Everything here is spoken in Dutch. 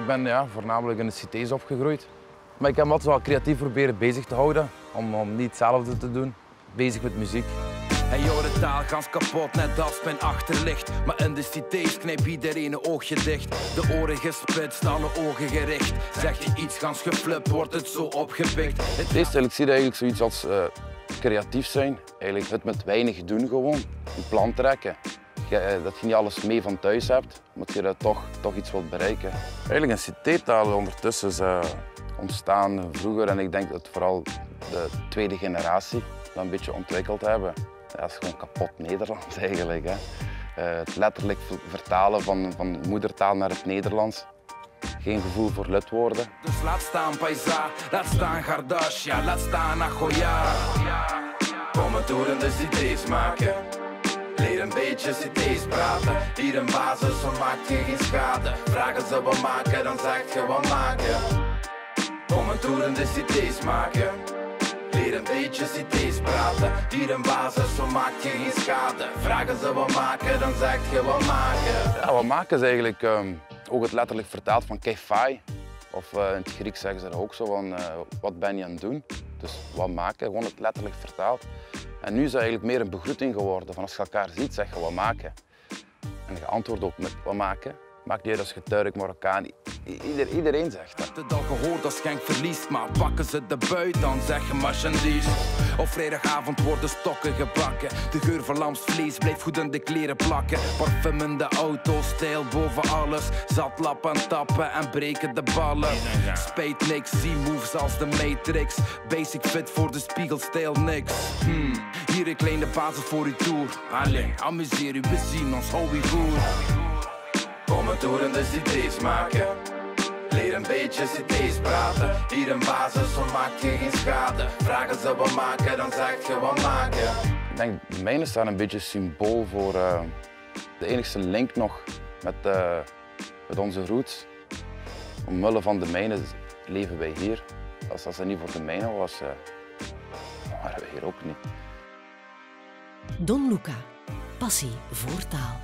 Ik ben voornamelijk in de cités opgegroeid. Maar ik heb me altijd wel creatief proberen bezig te houden, om niet hetzelfde te doen. Bezig met muziek. En joh, de taal gans kapot, net als mijn achterlicht. Maar in de cités knijp iedereen een oogje dicht. De oren gespitst, alle ogen gericht. Zeg je iets gans geflipt, wordt het zo opgepikt. Ik zie dat eigenlijk zoiets als creatief zijn. Eigenlijk het met weinig doen gewoon. Een plan trekken. Dat je niet alles mee van thuis hebt, moet je toch iets wilt bereiken. Eigenlijk een citétaal ondertussen is ontstaan vroeger en ik denk dat vooral de tweede generatie dat een beetje ontwikkeld hebben. Dat is gewoon kapot Nederlands eigenlijk. Hè. Het letterlijk vertalen van moedertaal naar het Nederlands. Geen gevoel voor lidwoorden. Dus laat staan Paisa, laat staan Gardassia, laat staan Nagoya. Kom het door in de cités maken. Leer een beetje cités praten. Hier een basis, zo maakt je geen schade. Vragen ze wat maken, dan zegt je wat maken. Kom een tour in de cités maken. Leer een beetje cités praten. Hier een basis, zo maakt je geen schade. Vragen ze wat maken, dan zegt je wat maken. Ja, wat maken is eigenlijk ook het letterlijk vertaald van kephai. Of in het Grieks zeggen ze er ook zo van, wat ben je aan het doen? Dus wat maken, gewoon het letterlijk vertaald. En nu is het eigenlijk meer een begroeting geworden. Van als je elkaar ziet, zeg je wat maken. En je antwoordt ook met wat maken. Maakt niet uit als je Turk, Marokkaan, iedereen zegt dat. Het al gehoord als Genk verliest, maar pakken ze de buit, dan zeg je marchandise. Op vrijdagavond worden stokken gebakken. De geur van lamsvlees blijft goed in de kleren plakken. Parfum in de auto, stijl boven alles. Zat lappen, tappen en breken de ballen. Spijt niks, zie moves als de Matrix. Basic fit voor de spiegel, stijl niks. Hier een kleine basis voor uw tour. Allee, amuseer u, we zien ons, hou je goed. Kom een tour in de cités maken. Leer een beetje cités praten. Hier een basis, zo maak je geen schade. Vragen ze wat maken, dan zeg je wat maken. Ik denk, de mijnen staan een beetje symbool voor de enigste link nog met onze roots. Omwille van de mijnen leven wij hier. Als het niet voor de mijnen was, waren we hier ook niet. Don Luca, passie voor taal.